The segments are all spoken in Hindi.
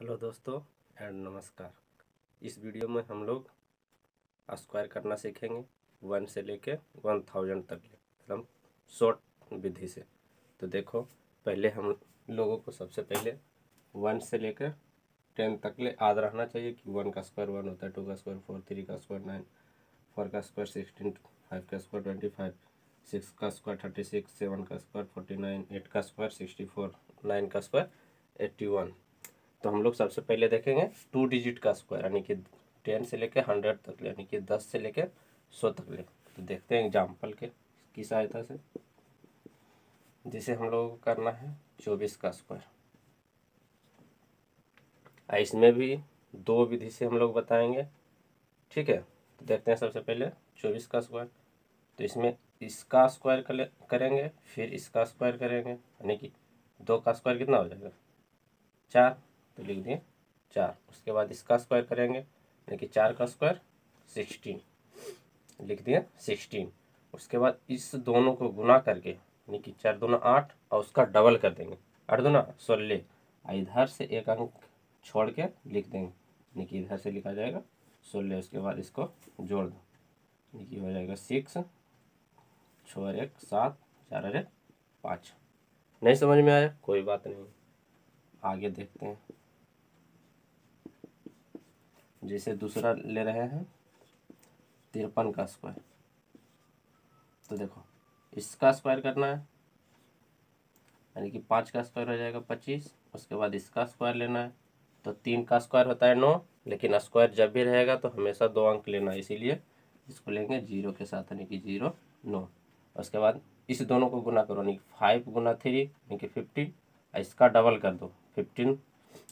हेलो दोस्तों एंड नमस्कार। इस वीडियो में हम लोग स्क्वायर करना सीखेंगे 1 से लेके 1000 तक मतलब शॉर्ट विधि से। तो देखो, पहले हम लोगों को सबसे पहले 1 से लेकर 10 तक ले याद रहना चाहिए कि 1 का स्क्वायर 1 होता है, 2 का स्क्वायर 4, 3 का स्क्वायर 9, 4 का स्क्वायर 16, 5 का स्क्वायर 25, 6 का स्क्वायर 36, 7 का स्क्वायर 49, 8 का स्क्वायर 64, 9 का स्क्वायर 81। तो हम लोग सबसे पहले देखेंगे 2 डिजिट का स्क्वायर यानी कि 10 से लेकर 100 तक ले, यानी कि 10 से लेकर 100 तक ले। तो देखते हैं एग्जाम्पल के की सहायता से। जिसे हम लोगों को करना है 24 का स्क्वायर। इसमें भी 2 विधि से हम लोग बताएंगे, ठीक है। तो देखते हैं सबसे पहले 24 का स्क्वायर। तो इसमें इसका स्क्वायर करेंगे, फिर इसका स्क्वायर करेंगे, यानी कि 2 का स्क्वायर कितना हो जाएगा 4, तो लिख दिए 4। उसके बाद इसका स्क्वायर करेंगे, यानी कि 4 का स्क्वायर 16, लिख दिए 16। उसके बाद इस दोनों को गुना करके, यानी कि 4 दूना 8 और उसका डबल कर देंगे, 8 दूना 16। इधर से एक अंक छोड़ के लिख देंगे, यानी कि इधर से लिखा जाएगा 16। उसके बाद इसको जोड़ दो, यानी कि हो जाएगा 6, 6 और 1 7, 4 और 1 5। नहीं समझ में आया कोई बात नहीं, आगे देखते हैं। जैसे दूसरा ले रहे हैं 53 का स्क्वायर। तो देखो इसका स्क्वायर करना है, यानी कि 5 का स्क्वायर हो जाएगा 25। उसके बाद इसका स्क्वायर लेना है, तो 3 का स्क्वायर होता है 9, लेकिन स्क्वायर जब भी रहेगा तो हमेशा 2 अंक लेना है, इसीलिए इसको लेंगे 0 के साथ, यानी कि 0 9। उसके बाद इस दोनों को गुना करो, यानी कि 5 गुना 3 यानी कि 50, इसका डबल कर दो 15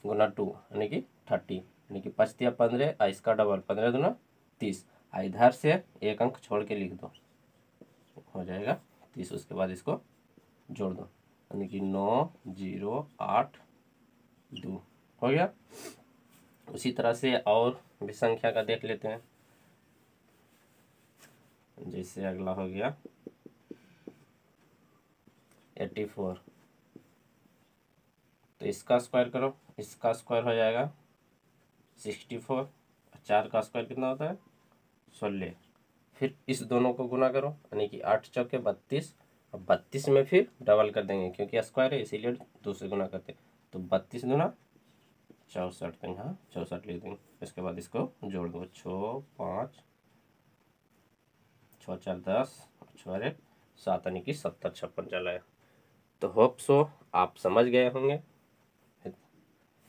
गुना 2 यानी कि 30, यानी कि 5 दिया 15, इसका डबल 15 दूना 30। इधर से एक अंक छोड़ के लिख दो, हो जाएगा 30। उसके बाद इसको जोड़ दो, यानी कि 9 0 8 2 हो गया। उसी तरह से और भी संख्या का देख लेते हैं। जैसे अगला हो गया 84। तो इसका स्क्वायर करो, इसका स्क्वायर हो जाएगा 64। 4 का स्क्वायर कितना होता है 16। फिर इस दोनों को गुना करो, यानी कि 8 चौके 32। अब 32 में फिर डबल कर देंगे, क्योंकि स्क्वायर है इसीलिए 2 से गुना करते हैं। तो 32 दूना 64, तो यहाँ 64 लिख देंगे। इसके बाद इसको जोड़ दो, 6 5 6 4 10, 6 और 1 7, यानी कि 70 56 चला है। तो होप सो आप समझ गए होंगे।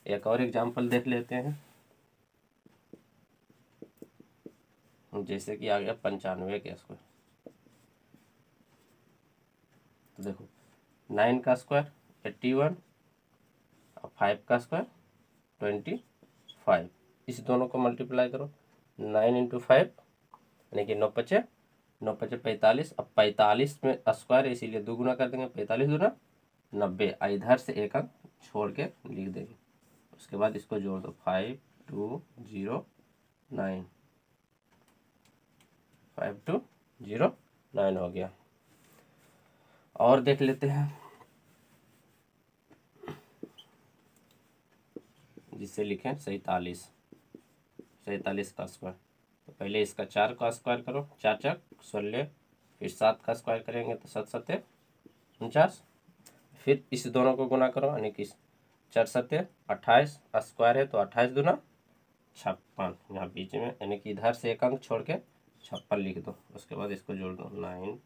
एक और एग्जाम्पल देख लेते हैं। जैसे कि आ गया 95 के स्क्वायर। तो देखो 9 का स्क्वायर 81 और 5 का स्क्वायर 25। इस दोनों को मल्टीप्लाई करो, 9 इंटू 5 यानी कि 9 पचे 9 पचे 45। अब 45 में स्क्वायर है इसीलिए 2 गुना कर देंगे, 45 दूना 90। इधर से एक अंक छोड़ के लिख देंगे। उसके बाद इसको जोड़ दो, 5 2 0 9, 5 2 0 9 हो गया। और देख लेते हैं, जिससे लिखें 47 का स्क्वायर। तो पहले इसका 4 का स्क्वायर करो, 4 4 16। फिर 7 का स्क्वायर करेंगे तो 7 7 49। फिर इस दोनों को गुना करो, यानी कि 4 7 28। स्क्वायर है तो 28 दूना 56, यहाँ बीच में, यानी कि इधर से एक अंक छोड़ के 56 लिख दो। उसके बाद इसको जोड़ दो, 9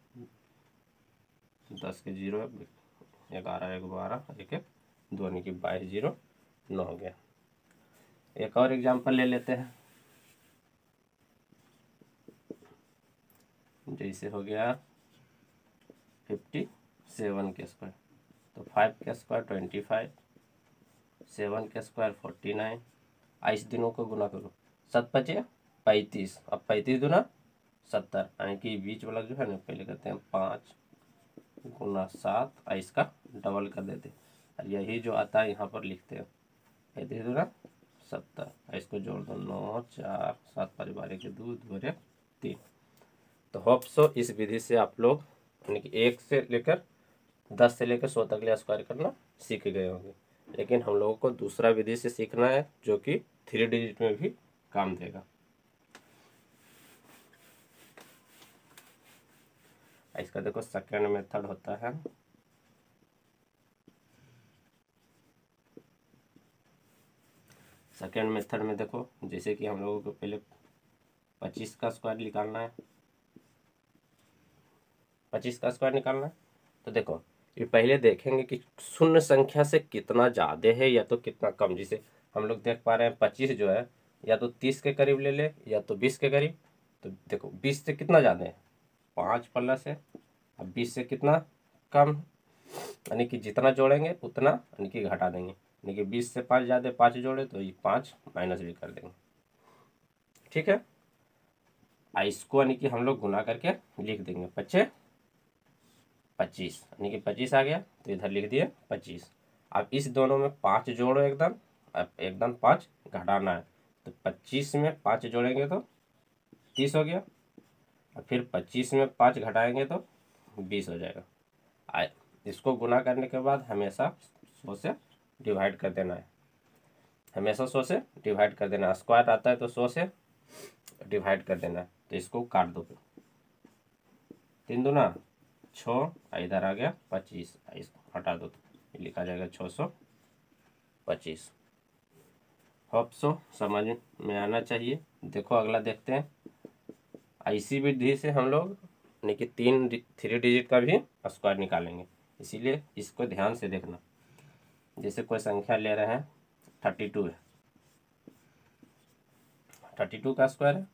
10 के 0 11 1 12 1 2, यानी कि 22 0 9 हो गया। एक और एग्जाम्पल ले लेते हैं। जैसे हो गया 57 के स्क्वायर। तो 5 के स्क्वायर 25, 7 के स्क्वायर 49। इस दिनों को गुना करो, 7 5 35। अब 35 दूना 70, यानी कि बीच वाला जो है ना, पहले करते हैं 5 गुना 7, इसका डबल कर देते हैं, और यही जो आता है यहाँ पर लिखते हैं 35 दूना 70। इसको जोड़ दो, 9 4 7 परिवार के 2 2 3। तो होप सो इस विधि से आप लोग यानी कि 1 से लेकर 10 से लेकर 100 तक ले स्क्वायर करना सीख गए होंगे। लेकिन हम लोगों को दूसरा विधि से सीखना है जो कि 3 डिजिट में भी काम देगा। इसका देखो सेकेंड मेथड होता है, सेकेंड मेथड में देखो जैसे कि हम लोगों को पहले 25 का स्क्वायर निकालना है, 25 का स्क्वायर निकालना है। तो देखो ये पहले देखेंगे कि शून्य संख्या से कितना ज़्यादा है या तो कितना कम। जिसे हम लोग देख पा रहे हैं 25 जो है या तो 30 के करीब ले ले या तो 20 के करीब। तो देखो 20 से कितना ज़्यादा है, 5 प्लस है। अब 20 से कितना कम, यानी कि जितना जोड़ेंगे उतना यानी कि घटा देंगे। यानी कि 20 से 5 ज़्यादा, 5 जोड़े तो ये 5 माइनस भी कर देंगे। ठीक है, इसको यानी कि हम लोग गुना करके लिख देंगे 25 25, यानी कि 25 आ गया तो इधर लिख दिए 25। अब इस दोनों में 5 जोड़ो एकदम, अब एकदम 5 घटाना है। तो 25 में 5 जोड़ेंगे तो 30 हो गया, और फिर 25 में 5 घटाएंगे तो 20 हो जाएगा। इसको गुना करने के बाद हमेशा 100 से डिवाइड कर देना है, हमेशा 100 से डिवाइड कर देना है। स्क्वायर आता है तो 100 से डिवाइड कर देना है। तो इसको काट दो, 3 दूना 6, इधर आ गया 25, इसको हटा दो तो ये लिखा जाएगा 625। होप सो समझ में आना चाहिए। देखो अगला देखते हैं। इसी विधि से हम लोग यानी कि 3 डिजिट का भी स्क्वायर निकालेंगे, इसीलिए इसको ध्यान से देखना। जैसे कोई संख्या ले रहे हैं 32 है, 32 का स्क्वायर है।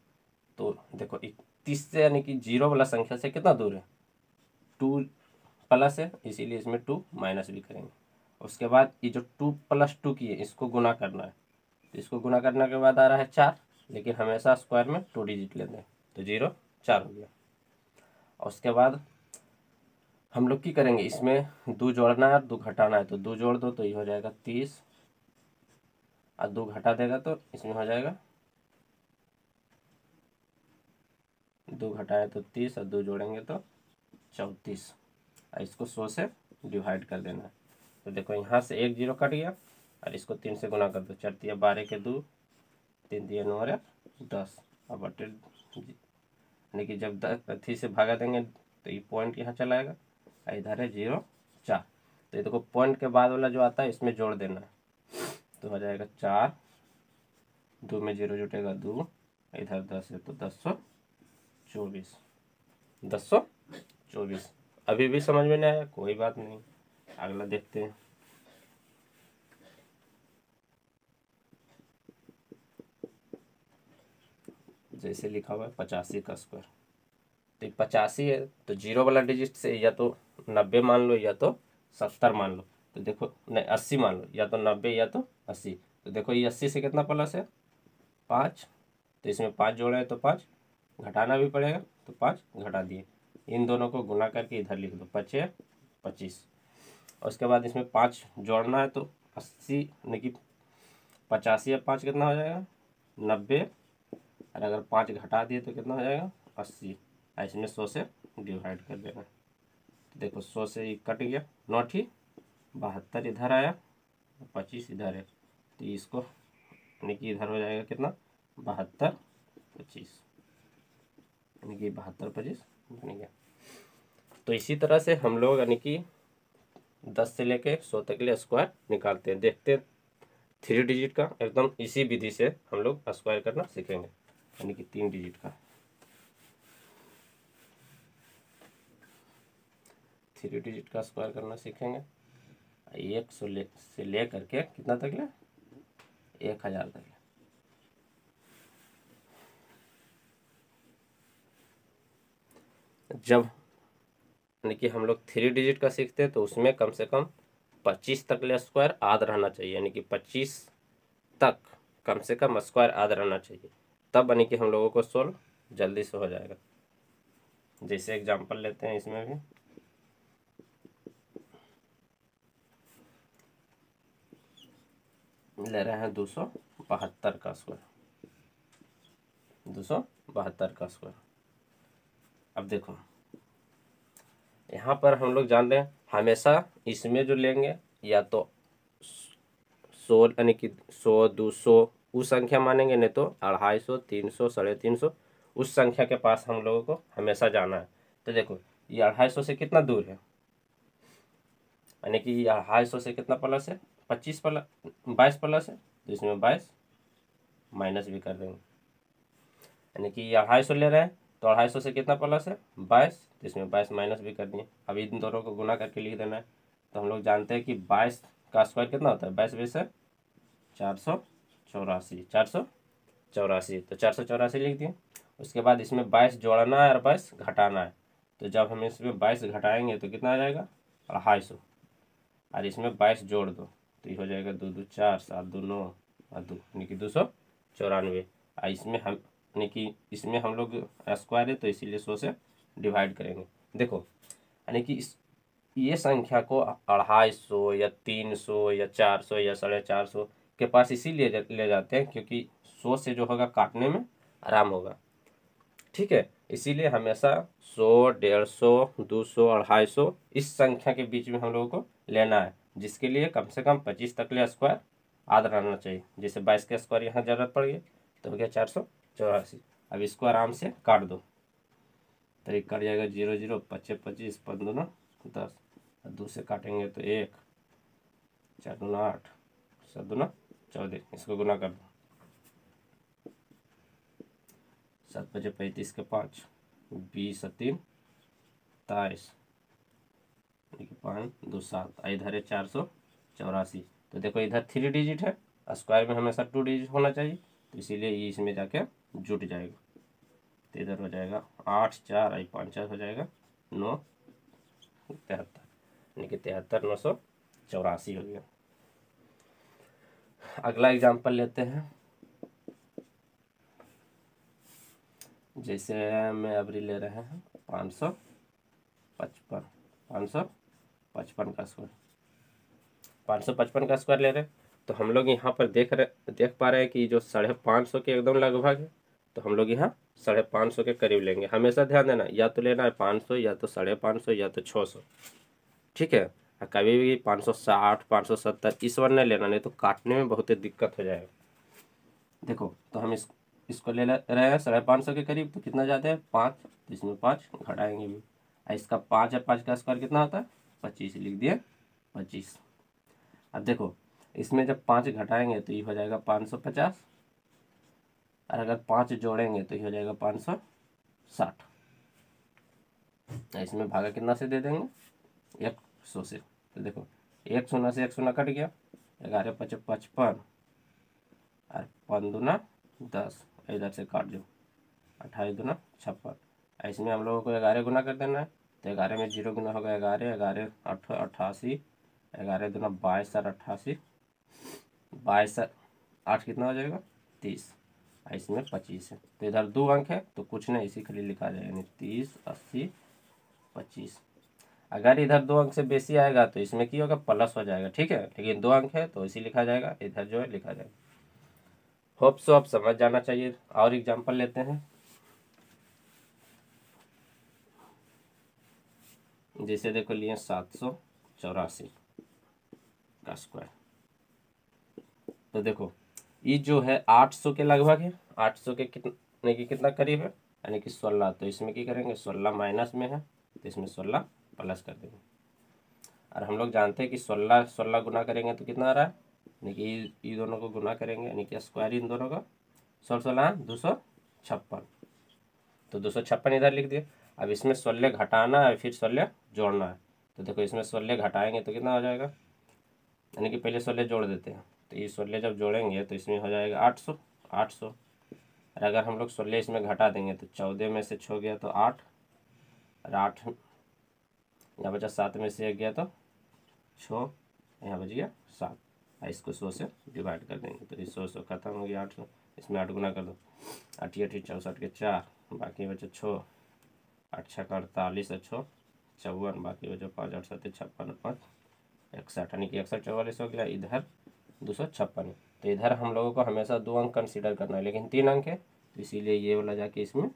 तो देखो 30 से यानी कि 0 वाला संख्या से कितना दूर है, 2 प्लस है, इसीलिए इसमें 2 माइनस भी करेंगे। उसके बाद ये जो 2 + 2 की है इसको गुना करना है। तो इसको गुना करने के बाद आ रहा है 4, लेकिन हमेशा स्क्वायर में 2 डिजिट लेते हैं तो 0 4 हो गया। और उसके बाद हम लोग की करेंगे, इसमें 2 जोड़ना है और 2 घटाना है। तो 2 जोड़ दो तो ये हो जाएगा 30, और 2 घटा देगा तो इसमें हो जाएगा, 2 घटाए तो 30 और 2 जोड़ेंगे तो 34। इसको 100 से डिवाइड कर देना है। तो देखो यहाँ से 1 0 कट गया, और इसको 3 से गुना कर दो, 4 × 12 के 2, 3 × 9 = 10। अब बटे यानी कि जब 10 से भागा देंगे तो ये पॉइंट यहाँ चला आएगा, इधर है 0 4। तो ये देखो पॉइंट के बाद वाला जो आता है इसमें जोड़ देना है। तो हो जाएगा 4, 2 में 0 जुटेगा 2, इधर 10 है तो 1024, 1024। अभी भी समझ में नहीं आया, कोई बात नहीं, अगला देखते हैं। जैसे लिखा हुआ है 85 का स्क्वायर। तो 85 है तो 0 वाला डिजिट से या तो 90 मान लो या तो 70 मान लो। तो देखो नहीं 80 मान लो, या तो 90 या तो 80। तो देखो ये 80 से कितना प्लस है, 5। तो इसमें 5 जोड़ा है तो 5 घटाना भी पड़ेगा, तो 5 घटा दिए। इन दोनों को गुना करके इधर लिख दो 25 25। और उसके बाद इसमें 5 जोड़ना है तो 80 यानी कि 85 या 5 कितना हो जाएगा 90, और अगर 5 घटा दिए तो कितना हो जाएगा 80। इसमें 100 से डिवाइड कर देना। तो देखो 100 से ये कट गया, 9 ही 72 इधर आया, 25 इधर है। तो इसको यानी कि इधर हो जाएगा कितना 72 25, यानी कि 72 25 बन गया। तो इसी तरह से हम लोग यानी कि 10 से लेके 100 तक के लिए स्क्वायर निकालते हैं। देखते हैं 3 डिजिट का एकदम इसी विधि से हम लोग स्क्वायर करना सीखेंगे, यानी कि 3 डिजिट का। 3 डिजिट का स्क्वायर करना सीखेंगे 100 से ले करके कितना तक ले, 1000 तक ले। जब यानी कि हम लोग 3 डिजिट का सीखते हैं तो उसमें कम से कम 25 तक ले स्क्वायर आद रहना चाहिए, यानी कि 25 तक कम से कम स्क्वायर आद रहना चाहिए, तब यानी कि हम लोगों को सोल्व जल्दी से हो जाएगा। जैसे एग्जांपल लेते हैं, इसमें भी ले रहे हैं 272 का स्क्वायर, 272 का स्क्वायर। अब देखो यहाँ पर हम लोग जान रहे हैं हमेशा इसमें जो लेंगे या तो 100 यानी कि 100 200 उस संख्या मानेंगे, नहीं तो 250 300 350 उस संख्या के पास हम लोगों को हमेशा जाना है। तो देखो ये 250 से कितना दूर है, यानी कि 250 से कितना प्लस है, 25 प्लस 22 प्लस है, तो इसमें 22 माइनस भी कर देंगे, यानी कि ये 250 ले रहे हैं तो 250 से कितना प्लस है 22, तो इसमें 22 माइनस भी कर दिए। अब इन दोनों को गुना करके लिख देना है। तो हम लोग जानते हैं कि 22 का स्क्वायर कितना होता है, 22 बीस है 484, 484, तो 484 लिख दिए। उसके बाद इसमें 22 जोड़ना है और 22 घटाना है। तो जब हम इसमें 22 घटाएंगे तो कितना आ जाएगा 250, और इसमें 22 जोड़ दो तो ये हो जाएगा 2 2 4 7 2 9 और 2 यानी कि 294। और इसमें हम यानी कि इसमें हम लोग स्क्वायर है तो इसीलिए 100 से डिवाइड करेंगे। देखो यानी कि इस ये संख्या को 250 या 300 या 400 या 450 के पास इसीलिए ले जाते हैं क्योंकि 100 से जो होगा काटने में आराम होगा। ठीक है, इसीलिए हमेशा 100 150 200 250 इस संख्या के बीच में हम लोगों को लेना है, जिसके लिए कम से कम 25 तक ले स्क्वायर याद रहना चाहिए। जैसे 22 का स्क्वायर यहाँ जरूरत पड़ गई तो हो गया 484। अब इसको आराम से काट दो तो एक कट जाएगा 0 0 25 25 15 10, 2 से काटेंगे तो 1 4 2 8 7 2 14, इसको गुना कर दो 7 5 35 के 5 20 3 27, 5 2 7, इधर है 484। तो देखो इधर 3 डिजिट है, स्क्वायर में हमेशा 2 डिजिट होना चाहिए, तो इसीलिए ये इसमें जाके जुट जाएगा। तो इधर हो जाएगा 8 4 5 4 हो जाएगा 9 73, यानी कि 73 984 हो गया। अगला एग्जाम्पल लेते हैं। जैसे मैं अभी ले रहे हैं 555 555 का स्क्वायर, 555 का स्क्वायर ले रहे हैं। तो हम लोग यहाँ पर देख पा रहे हैं कि जो 550 के एकदम लगभग है, तो हम लोग यहाँ 550 के करीब लेंगे। हमेशा ध्यान देना या तो लेना है 500 या तो 550 या तो 600। ठीक है, कभी भी 560 570 इस बार नहीं लेना, नहीं तो काटने में बहुत ही दिक्कत हो जाएगा। देखो तो हम इसको ले रहे हैं 550 के करीब, तो कितना जाते हैं 5, तो इसमें 5 घटाएंगे भी। इसका 5 है, 5 का स्क्वायर कितना होता है 25, लिख दिए 25। अब देखो इसमें जब 5 घटाएंगे तो ये हो जाएगा 550, और अगर 5 जोड़ेंगे तो ये हो जाएगा 560। इसमें भागा कितना से दे देंगे 100 से। तो देखो 1 शून्य से 1 शून्य कट गया, 11 5 55 और 5 दूना 10, इधर से काट दो 28 दूना 56। इसमें हम लोगों को 11 गुना कर देना है, तो 11 में 0 गुना होगा 11, 11 88, 11 दूना 22 और 88, 22 8 कितना हो जाएगा 30, इसमें 25 है। तो इधर 2 अंक है तो कुछ नहीं, इसी खाली लिखा जाएगा, यानी 30 80 25। अगर इधर 2 अंक से बेसी आएगा तो इसमें क्या होगा प्लस हो जाएगा। ठीक है, लेकिन 2 अंक है तो इसी लिखा जाएगा, इधर जो है लिखा जाएगा। होप सो आप समझ जाना चाहिए। और एग्जांपल लेते हैं। जैसे देखो लिए 784 का स्क्वायर, तो देखो ये जो है 800 के लगभग है, 800 के कितना करीब है, यानी कि 16। तो इसमें क्या करेंगे 16 माइनस में है तो इसमें 16 प्लस कर देंगे। और हम लोग जानते हैं कि 16 16 गुना करेंगे तो कितना आ रहा है, यानी कि ये दोनों को गुना करेंगे, यानी कि स्क्वायर इन दोनों का 16 256, तो 256 इधर लिख दिए। अब इसमें 16 घटाना है फिर 16 जोड़ना है। तो देखो इसमें 16 घटाएंगे तो कितना हो जाएगा, यानी कि पहले 16 जोड़ देते हैं, तो ये 16 जब जोड़ेंगे तो इसमें हो जाएगा 800 800। और अगर हम लोग 16 इसमें घटा देंगे तो 14 में से 6 गया तो 8, और 8 यहाँ बचा, 7 में से 1 गया तो 6, यहाँ बच गया 7। इसको 100 से डिवाइड कर देंगे तो इस 100 खत्म हो गया 800, इसमें 8 गुना कर दो, 8 8 64 के 4, बाकी बचा 6, 8 6 48 और 6 54, बाकी बचा 5 8 7 56 5 61, यानी कि 61 44 हो गया। इधर 256, तो इधर हम लोगों को हमेशा 2 अंक कंसीडर करना है, लेकिन 3 अंक है तो इसीलिए ये वाला जाके इसमें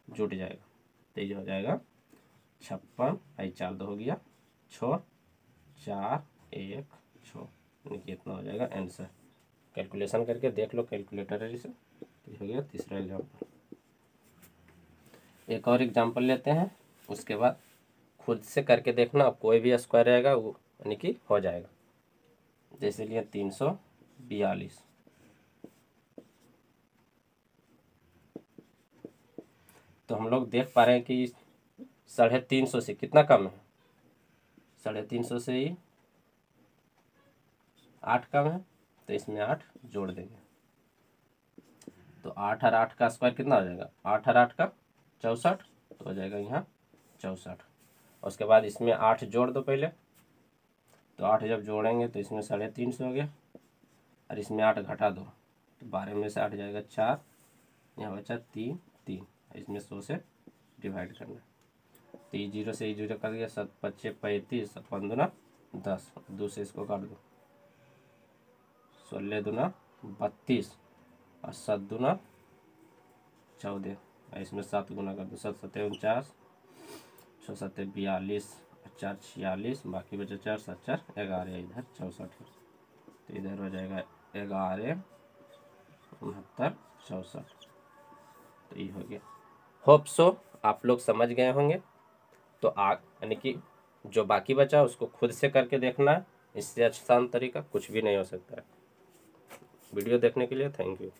जुट जाएगा। तो ये हो जाएगा 56, 4 2 हो गया 6 4 1 6, यानी कि इतना हो जाएगा आंसर। कैलकुलेशन करके देख लो कैलकुलेटर से। तो हो गया तीसरा एग्जाम्पल। एक और एग्जाम्पल लेते हैं, उसके बाद खुद से करके देखना, कोई भी स्क्वायर रहेगा वो यानी कि हो जाएगा। जैसे लिए 342, तो हम लोग देख पा रहे हैं कि 350 से कितना कम है, 350 से ही 8 कम है, तो इसमें 8 जोड़ देंगे। तो 8 और 8 का स्क्वायर कितना हो जाएगा, 8 और 8 का 64, तो हो जाएगा यहाँ 64। उसके बाद इसमें 8 जोड़ दो पहले, तो 8 जब जोड़ेंगे तो इसमें 350 हो गया, और इसमें 8 घटा दो, तो 12 में से 8 जाएगा 4, यहाँ बचा 3 3, इसमें 100 से डिवाइड करना। तो ये 0 से 0 कर दिया, 7 5 35, 5 दूना 10, 2 से इसको काट दो, 16 दूना 32, और 7 दूना 14, इसमें 7 गुना कर दो, 7 7 49, 6 7 42, 4 46, बाकी बचा 4 7 4 11, इधर 64, तो इधर हो जाएगा 11 69 64। तो ये हो गया। होप सो आप लोग समझ गए होंगे। तो यानी कि जो बाकी बचा उसको खुद से करके देखना है, इससे आसान तरीका कुछ भी नहीं हो सकता है। वीडियो देखने के लिए थैंक यू।